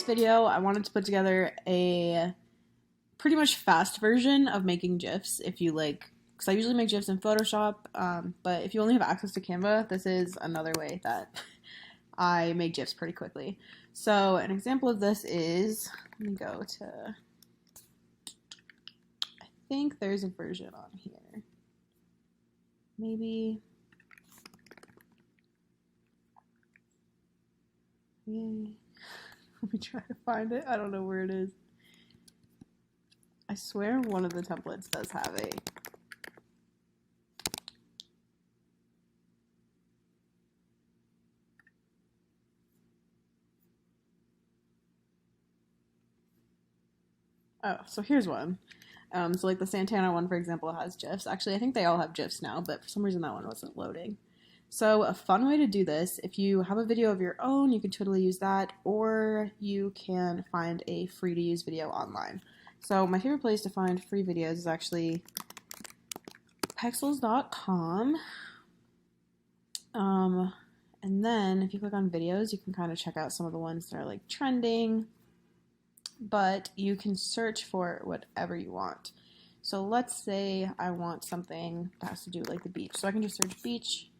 video, I wanted to put together a pretty much fast version of making GIFs if you like, because I usually make GIFs in Photoshop, but if you only have access to Canva, this is another way that I make GIFs pretty quickly. So an example of this is, let me go to, I think there's a version on here. Maybe. Yay. Let me try to find it. I don't know where it is. I swear one of the templates does have a. Oh, so here's one. So like the Santana one, for example, has GIFs. Actually, I think they all have GIFs now, but for some reason that one wasn't loading. So a fun way to do this, if you have a video of your own, you can totally use that, or you can find a free to use video online. So my favorite place to find free videos is actually pexels.com. And then if you click on videos, you can kind of check out some of the ones that are like trending, but you can search for whatever you want. So let's say I want something that has to do with like the beach. So I can just search beach.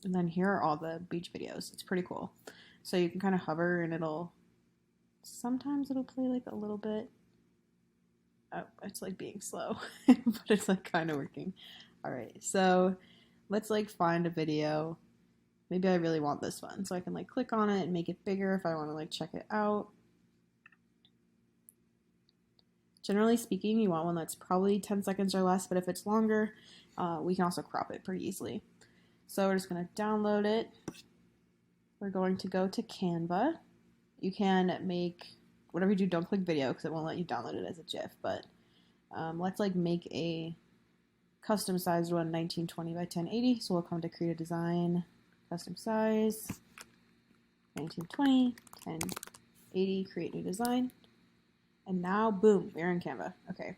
And then here are all the beach videos. It's pretty cool. So you can kind of hover and sometimes it'll play like a little bit. Oh, it's like being slow, but it's like kind of working. All right, so let's like find a video. Maybe I really want this one. So I can like click on it and make it bigger if I want to like check it out. Generally speaking, you want one that's probably 10 seconds or less, but if it's longer, we can also crop it pretty easily. So we're just going to download it. We're going to go to Canva. You can make, whatever you do, don't click video because it won't let you download it as a GIF, but let's like make a custom sized one, 1920 by 1080. So we'll come to create a design, custom size, 1920, 1080, create new design. And now, boom, we're in Canva. Okay.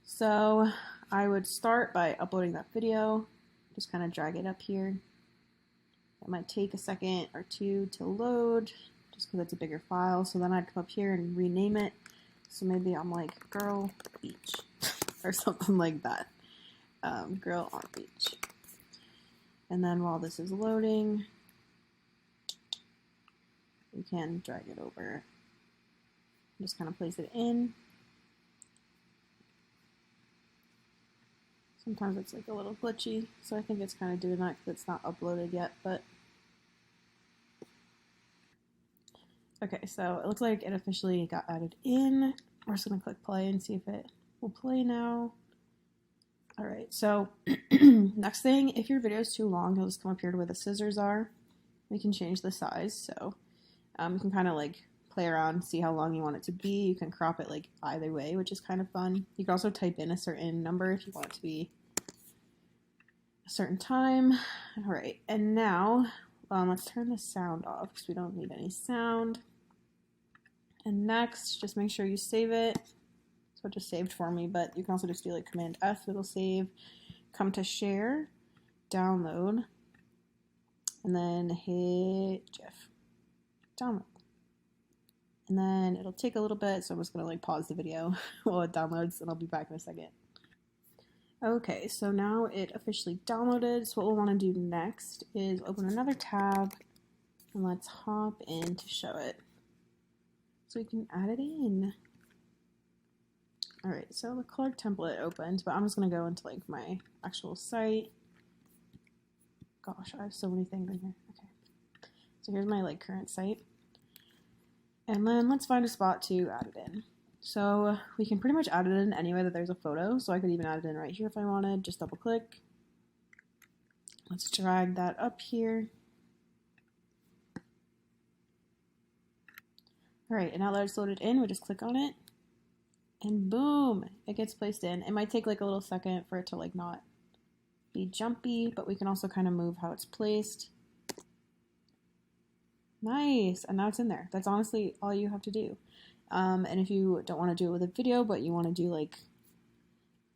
So I would start by uploading that video. Just kind of drag it up here. It might take a second or two to load just because it's a bigger file. So then I'd come up here and rename it. So maybe I'm like girl beach or something like that. Girl on beach. And then while this is loading, we can drag it over. Just kind of place it in. Sometimes it's like a little glitchy, so I think it's kind of doing that because it's not uploaded yet, but okay, so it looks like it officially got added in. We're just going to click play and see if it will play now. All right, so next thing, if your video is too long, you'll just come up here to where the scissors are. We can change the size, so you can kind of like play around, see how long you want it to be. You can crop it like either way, which is kind of fun. You can also type in a certain number if you want it to be a certain time. All right, and now let's turn the sound off because we don't need any sound. And next, just make sure you save it. So it just saved for me, but you can also just do like Command F, it'll save. Come to share, download, and then hit GIF, download. And then it'll take a little bit, so I'm just going to like pause the video while it downloads, and I'll be back in a second. Okay, so now it officially downloaded. So what we'll want to do next is open another tab, and let's hop into Showit. So we can add it in. All right, so the color template opened, but I'm just going to go into like my actual site. Gosh, I have so many things in here. Okay, so here's my like current site. And then let's find a spot to add it in. So we can pretty much add it in anywhere that there's a photo. So I could even add it in right here if I wanted. Just double click. Let's drag that up here. All right, and now that it's loaded in, we just click on it. And boom, it gets placed in. It might take like a little second for it to like not be jumpy, but we can also kind of move how it's placed. Nice, and now it's in there. That's honestly all you have to do. And if you don't want to do it with a video, but you want to do like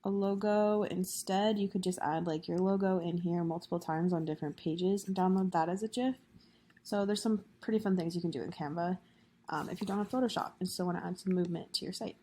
a logo instead, you could just add like your logo in here multiple times on different pages and download that as a GIF. So there's some pretty fun things you can do in Canva if you don't have Photoshop and still want to add some movement to your site.